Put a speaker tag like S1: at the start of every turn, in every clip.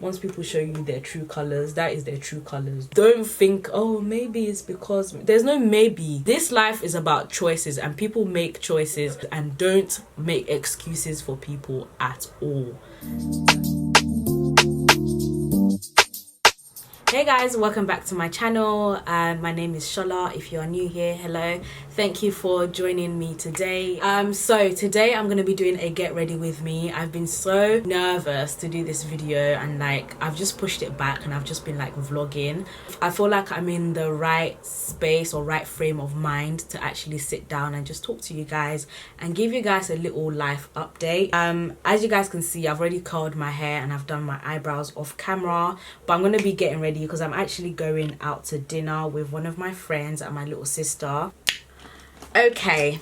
S1: once people show you their true colors, that is their true colors. Don't think, oh, maybe it's because, there's no maybe. This life is about choices, and people make choices, and don't make excuses for people at all. Hey guys, welcome back to my channel. My name is Shola. If you are new here, hello. Thank you for joining me today. So today I'm gonna be doing a get ready with me. I've been so nervous to do this video, and like I've just pushed it back, and I've just been like vlogging. I feel like I'm in the right space or right frame of mind to actually sit down and just talk to you guys and give you guys a little life update. As you guys can see, I've already curled my hair and I've done my eyebrows off camera, but I'm gonna be getting ready because I'm actually going out to dinner with one of my friends and my little sister. Okay,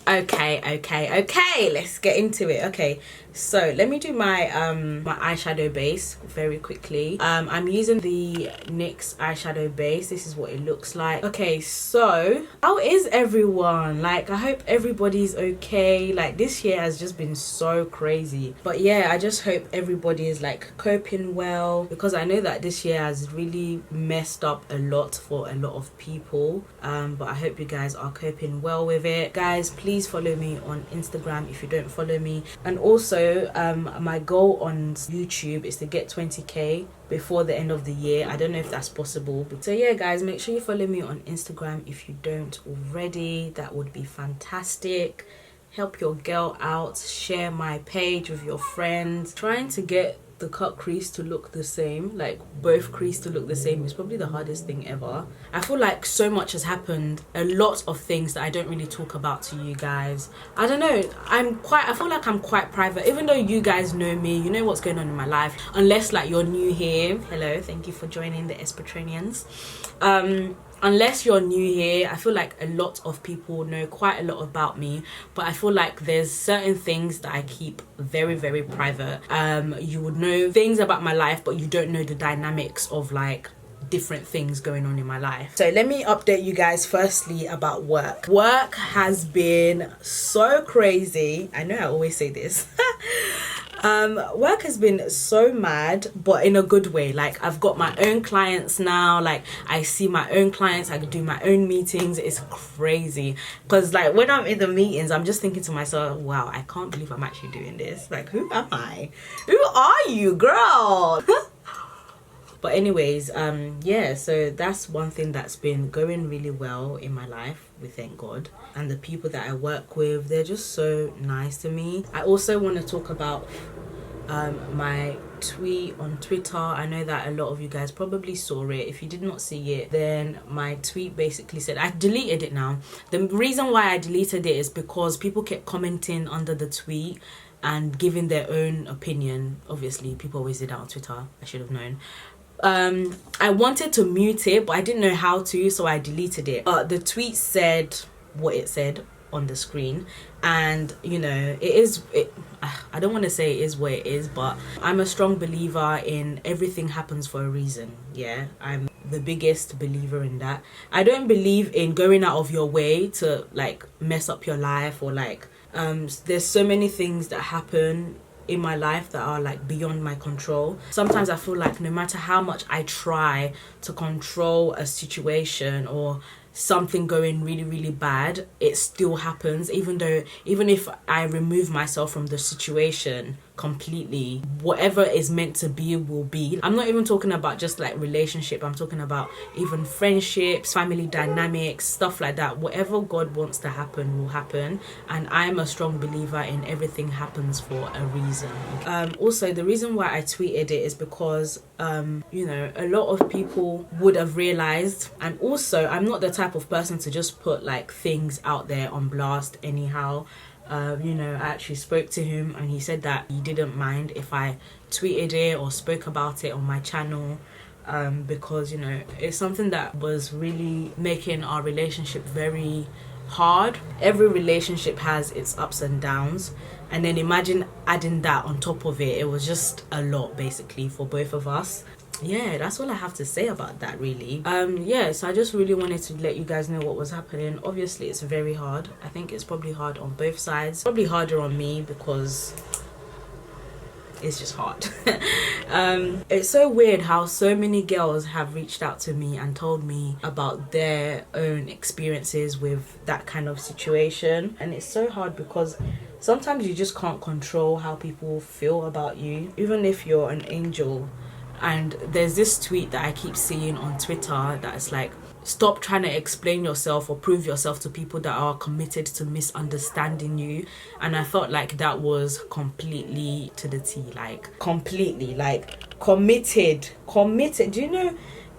S1: let's get into it. Okay, so let me do my my eyeshadow base very quickly. I'm using the NYX eyeshadow base. This is what it looks like. Okay, so how is everyone? Like, I hope everybody's okay. Like, this year has just been so crazy, but yeah, I just hope everybody is like coping well, because I know that this year has really messed up a lot for a lot of people. But I hope you guys are coping well with it. Guys, please follow me on Instagram if you don't follow me, and also my goal on YouTube is to get 20k before the end of the year. I don't know if that's possible, but so yeah guys, make sure you follow me on Instagram if you don't already. That would be fantastic. Help your girl out, share my page with your friends. Trying to get the cut crease to look the same, like both crease to look the same, is probably the hardest thing ever. I feel like so much has happened, a lot of things that I don't really talk about to you guys. I don't know, I feel like I'm quite private, even though you guys know me, you know what's going on in my life, unless like you're new here. Hello, thank you for joining the SPATRONNIans. Unless you're new here, I feel like a lot of people know quite a lot about me, but I feel like there's certain things that I keep very, very private. You would know things about my life, but you don't know the dynamics of like different things going on in my life. So let me update you guys firstly about work. Work has been so crazy. I know I always say this. Work has been so mad, but in a good way. Like, I've got my own clients now. Like, I see my own clients, I can do my own meetings. It's crazy, because like when I'm in the meetings, I'm just thinking to myself, wow, I can't believe I'm actually doing this. Like, who am I? Who are you, girl? But anyways, yeah, so that's one thing that's been going really well in my life, we thank God. And the people that I work with, they're just so nice to me. I also want to talk about my tweet on Twitter. I know that a lot of you guys probably saw it. If you did not see it, then my tweet basically said, I deleted it now. The reason why I deleted it is because people kept commenting under the tweet and giving their own opinion. Obviously, people always did that on Twitter. I should have known. I wanted to mute it, but I didn't know how to, so I deleted it. But the tweet said what it said on the screen, and you know, I don't want to say it is what it is, but I'm a strong believer in everything happens for a reason. Yeah, I'm the biggest believer in that. I don't believe in going out of your way to like mess up your life, or like there's so many things that happen in my life that are like beyond my control. Sometimes I feel like no matter how much I try to control a situation or something going really, really bad, it still happens. Even if I remove myself from the situation completely, whatever is meant to be will be. I'm not even talking about just like relationship, I'm talking about even friendships, family dynamics, stuff like that. Whatever God wants to happen will happen, and I'm a strong believer in everything happens for a reason. Also, the reason why I tweeted it is because you know, a lot of people would have realized, and also I'm not the type of person to just put like things out there on blast anyhow. You know, I actually spoke to him and he said that he didn't mind if I tweeted it or spoke about it on my channel, because you know, it's something that was really making our relationship very hard. Every relationship has its ups and downs, and then imagine adding that on top of it. It was just a lot basically for both of us. Yeah, that's all I have to say about that really. Yeah, so I just really wanted to let you guys know what was happening. Obviously it's very hard. I think it's probably hard on both sides, probably harder on me because it's just hard. It's so weird how so many girls have reached out to me and told me about their own experiences with that kind of situation, and it's so hard because sometimes you just can't control how people feel about you, even if you're an angel. And there's this tweet that I keep seeing on Twitter that's like, stop trying to explain yourself or prove yourself to people that are committed to misunderstanding you. And I felt like that was completely to the T, like completely, like committed.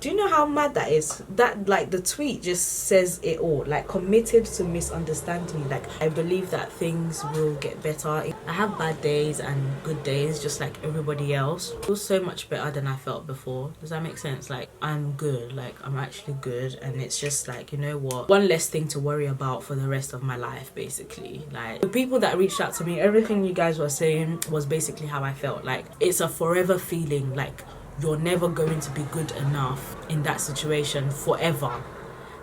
S1: Do you know how mad that is? That, like, the tweet just says it all. Like, committed to misunderstanding. Like, I believe that things will get better. I have bad days and good days, just like everybody else. I feel so much better than I felt before. Does that make sense? Like, I'm good. Like, I'm actually good. And it's just like, you know what? One less thing to worry about for the rest of my life, basically. Like, the people that reached out to me, everything you guys were saying was basically how I felt. Like, it's a forever feeling. Like, you're never going to be good enough in that situation forever.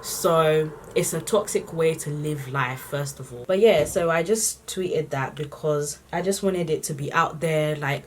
S1: So it's a toxic way to live life, first of all. But yeah, so I just tweeted that because I just wanted it to be out there. Like,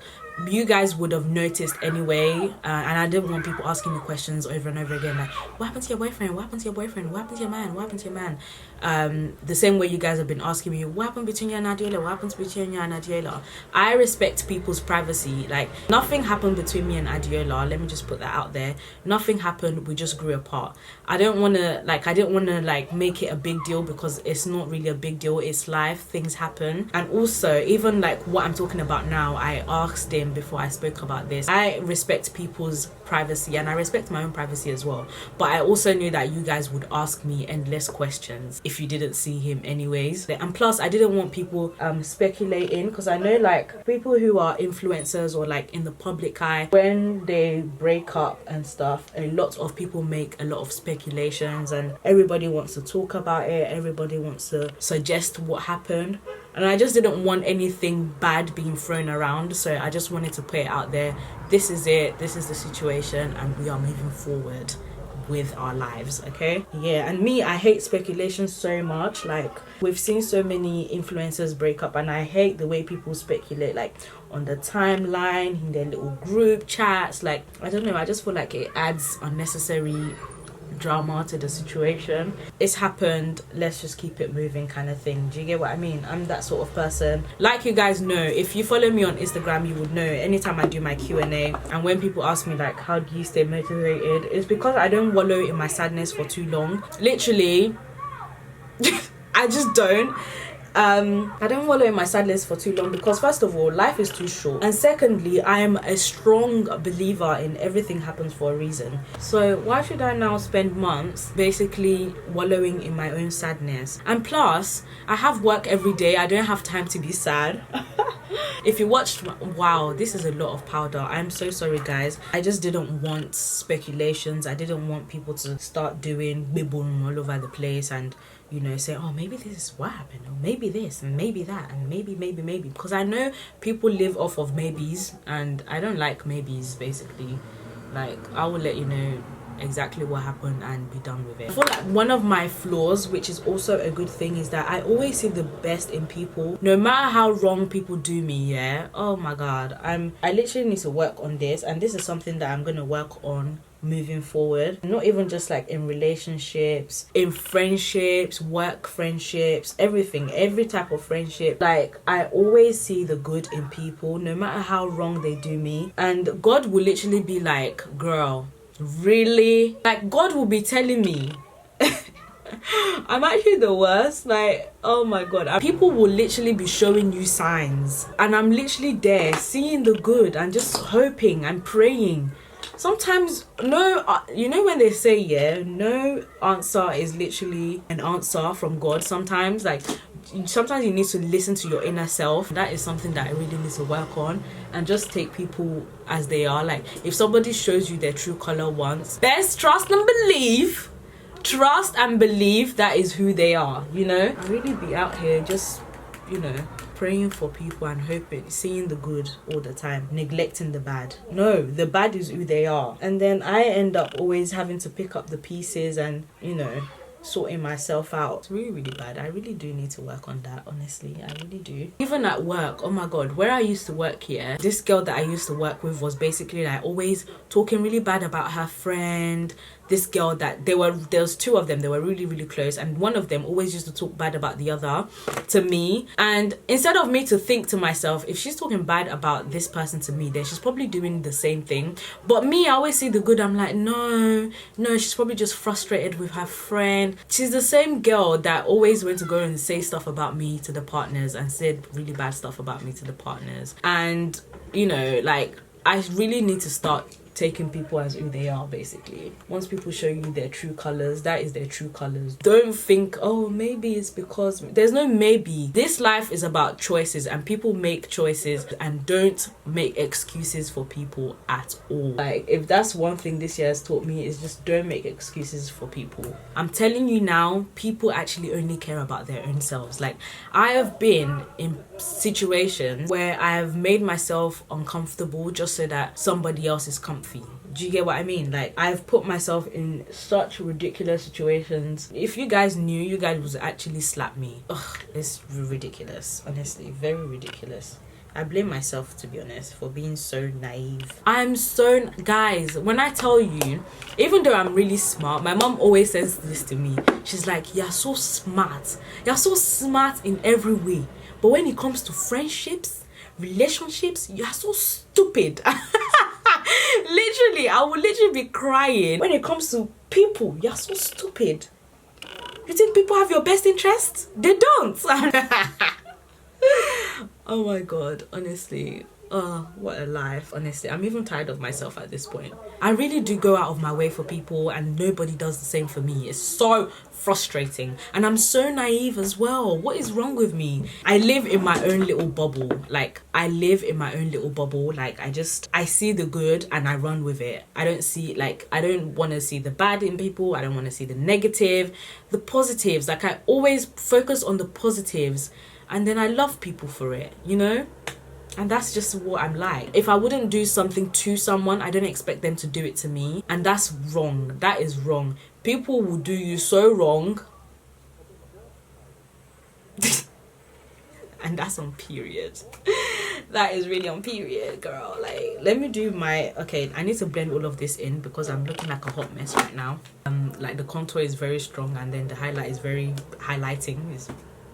S1: you guys would have noticed anyway, and I didn't want people asking me questions over and over again, like, what happened to your boyfriend, what happened to your boyfriend, what happened to your man, what happened to your man. The same way you guys have been asking me, what happened between you and Adiola, what happened between you and Adiola. I respect people's privacy. Like, nothing happened between me and Adiola, let me just put that out there. Nothing happened, we just grew apart. I didn't want to make it a big deal, because it's not really a big deal. It's life, things happen. And also, even like what I'm talking about now, I asked him before I spoke about this. I respect people's privacy, and I respect my own privacy as well, but I also knew that you guys would ask me endless questions if you didn't see him anyways. And plus, I didn't want people speculating, because I know like people who are influencers or like in the public eye, when they break up and stuff, a lot of people make a lot of speculations and everybody wants to talk about it, everybody wants to suggest what happened. And I just didn't want anything bad being thrown around, so I just wanted to put it out there. This is it, this is the situation, and we are moving forward with our lives, okay? Yeah, and me, I hate speculation so much. Like, we've seen so many influencers break up, and I hate the way people speculate, like on the timeline, in their little group chats. Like, I don't know, I just feel like it adds unnecessary drama to the situation. It's happened, let's just keep it moving, kind of thing. Do you get what I mean? I'm that sort of person. Like, you guys know, if you follow me on Instagram, you would know anytime I do my Q&A, and when people ask me like, how do you stay motivated, it's because I don't wallow in my sadness for too long. Literally I just don't. I don't wallow in my sadness for too long, because first of all, life is too short, and secondly, I am a strong believer in everything happens for a reason. So why should I now spend months basically wallowing in my own sadness? And plus, I have work every day. I don't have time to be sad. If you watched, wow, this is a lot of powder. I'm so sorry, guys. I just didn't want speculations. I didn't want people to start doing bibum all over the place and, you know, say, oh, maybe this is what happened, or maybe this, and maybe that, and maybe. Because I know people live off of maybes, and I don't like maybes, basically. Like, I will let you know exactly what happened and be done with it. I feel like one of my flaws, which is also a good thing, is that I always see the best in people, no matter how wrong people do me. Yeah, oh my god, I literally need to work on this, and this is something that I'm gonna work on moving forward. Not even just like in relationships, in friendships, work friendships, everything, every type of friendship. Like, I always see the good in people, no matter how wrong they do me. And God will literally be like, girl, really? Like, God will be telling me I'm actually the worst. Like, oh my god, people will literally be showing you signs, and I'm literally there seeing the good and just hoping and praying. Sometimes you know when they say, yeah, no answer is literally an answer from God. Sometimes you need to listen to your inner self. That is something that I really need to work on, and just take people as they are. Like, if somebody shows you their true color once, best trust and believe that is who they are, you know. I really be out here just, you know, praying for people and hoping, seeing the good all the time, neglecting the bad. No, the bad is who they are. And then I end up always having to pick up the pieces and, you know, sorting myself out. It's really, really bad. I really do need to work on that, honestly. I really do. Even at work, oh my god, where I used to work here, this girl that I used to work with was basically like always talking really bad about her friend. This girl that there was two of them, they were really, really close, and one of them always used to talk bad about the other to me. And instead of me to think to myself, if she's talking bad about this person to me, then she's probably doing the same thing. But me, I always see the good. I'm like, no, she's probably just frustrated with her friend. She's the same girl that always went to go and say stuff about me to the partners and said really bad stuff about me to the partners. And you know, like, I really need to start taking people as who they are. Basically, once people show you their true colors, that is their true colors. Don't think, oh, maybe it's because. There's no maybe. This life is about choices, and people make choices, and don't make excuses for people at all. Like, if that's one thing this year has taught me, is just don't make excuses for people. I'm telling you now, people actually only care about their own selves. Like, I have been in situations where I have made myself uncomfortable just so that somebody else is comfortable. Do you get what I mean? Like, I've put myself in such ridiculous situations. If you guys knew, you guys would actually slap me. Ugh, it's ridiculous. Honestly, very ridiculous. I blame myself, to be honest, for being so naive. Guys, when I tell you, even though I'm really smart, my mom always says this to me. She's like, you're so smart. You're so smart in every way. But when it comes to friendships, relationships, you're so stupid. Literally, I would literally be crying. When it comes to people, you're so stupid. You think people have your best interests? They don't. Oh my god, honestly. Oh, what a life. Honestly, I'm even tired of myself at this point. I really do go out of my way for people, and nobody does the same for me. It's so frustrating, and I'm so naive as well. What is wrong with me? I live in my own little bubble. Like, I see the good and I run with it. I don't want to see the bad in people. I don't want to see the negative, the positives. Like, I always focus on the positives, and then I love people for it, you know? And that's just what I'm like. If I wouldn't do something to someone, I don't expect them to do it to me. And that's wrong. That is wrong. People will do you so wrong. And that's on period. That is really on period, girl. Like, let me do my... Okay, I need to blend all of this in because I'm looking like a hot mess right now. Like, the contour is very strong, and then the highlight is very highlighting. It's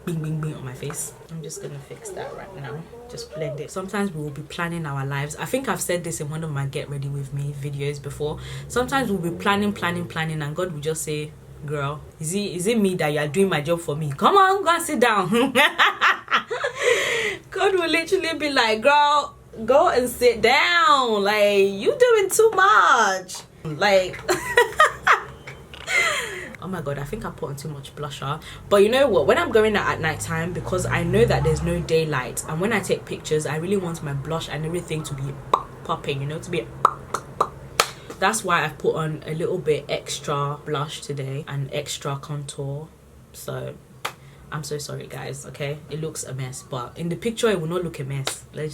S1: bing bing bing on my face. I'm just gonna fix that right now. Just blend it. Sometimes we will be planning our lives. I think I've said this in one of my get ready with me videos before. Sometimes we'll be planning, and God will just say, girl, is it me that you're doing my job for me? Come on, go and sit down. God will literally be like, girl, go and sit down. Like, you doing too much. Like oh my god, I think I put on too much blusher. But you know what, when I'm going out at night time, because I know that there's no daylight, and when I take pictures, I really want my blush and everything to be popping, you know, to be... That's why I've put on a little bit extra blush today and extra contour. So I'm so sorry, guys. Okay, it looks a mess, but in the picture it will not look a mess. Let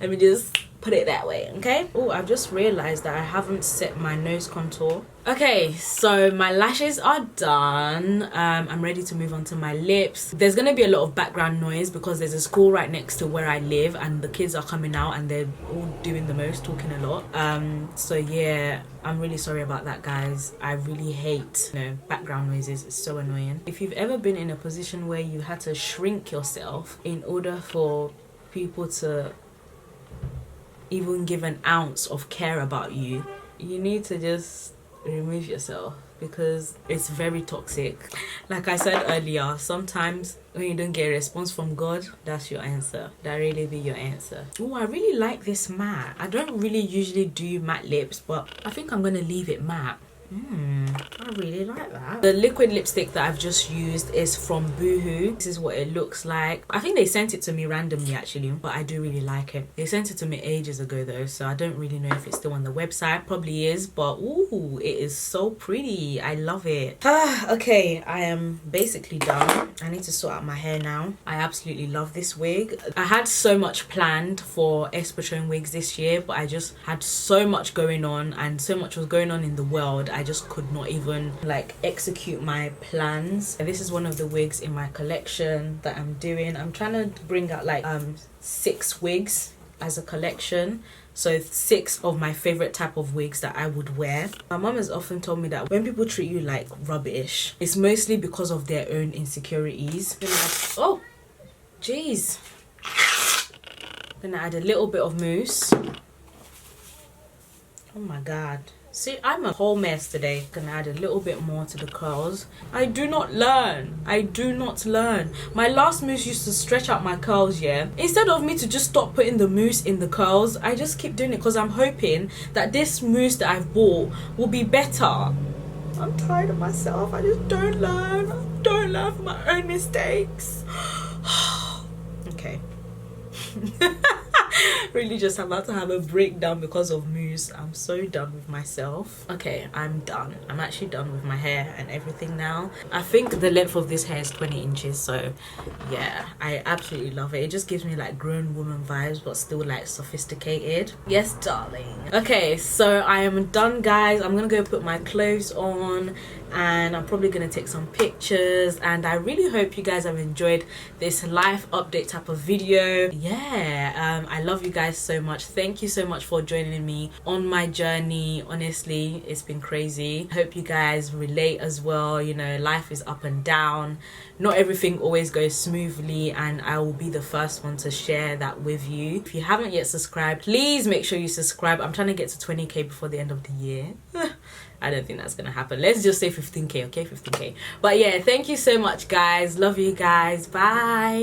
S1: me just put it that way, okay? Oh, I've just realized that I haven't set my nose contour. Okay, so my lashes are done. I'm ready to move on to my lips. There's gonna be a lot of background noise because there's a school right next to where I live, and the kids are coming out and they're all doing the most, talking a lot. So yeah, I'm really sorry about that, guys. I really hate, you know, background noises. It's so annoying. If you've ever been in a position where you had to shrink yourself in order for people to even give an ounce of care about you, you need to just remove yourself, because it's very toxic. Like I said earlier, sometimes when you don't get a response from God, that's your answer. That really be your answer. Oh, I really like this matte. I don't really usually do matte lips, but I think I'm gonna leave it matte. I really like that. The liquid lipstick that I've just used is from Boohoo. This is what it looks like. I think they sent it to me randomly actually, but I do really like it. They sent it to me ages ago though, so I don't really know if it's still on the website. Probably is, but ooh, it is so pretty. I love it. Okay, I am basically done. I need to sort out my hair now. I absolutely love this wig. I had so much planned for SPATRONNE wigs this year, but I just had so much going on, and so much was going on in the world. I just could not not even like execute my plans. And this is one of the wigs in my collection that I'm doing. I'm trying to bring out like 6 wigs as a collection, so 6 of my favorite type of wigs that I would wear. My mom has often told me that when people treat you like rubbish, it's mostly because of their own insecurities. Oh jeez, I'm gonna add a little bit of mousse. Oh my god, see, I'm a whole mess today. Gonna add a little bit more to the curls. I do not learn. I do not learn. My last mousse used to stretch out my curls, yeah. Instead of me to just stop putting the mousse in the curls, I just keep doing it because I'm hoping that this mousse that I've bought will be better. I'm tired of myself. I just don't learn. I don't learn from my own mistakes. Okay. Really just about to have a breakdown because of mousse. I'm so done with myself. Okay, I'm done. I'm actually done with my hair and everything now. I think the length of this hair is 20 inches, so yeah, I absolutely love it. It just gives me like grown woman vibes but still like sophisticated. Yes darling. Okay, so I am done guys. I'm gonna go put my clothes on and I'm probably gonna take some pictures, and I really hope you guys have enjoyed this life update type of video. Yeah, I love you guys so much. Thank you so much for joining me on my journey. Honestly, it's been crazy. Hope you guys relate as well. You know, life is up and down, not everything always goes smoothly, and I will be the first one to share that with you. If you haven't yet subscribed, please make sure you subscribe. I'm trying to get to 20k before the end of the year. I don't think that's gonna happen. Let's just say 15k, okay? 15k. But yeah, thank you so much guys. Love you guys. Bye.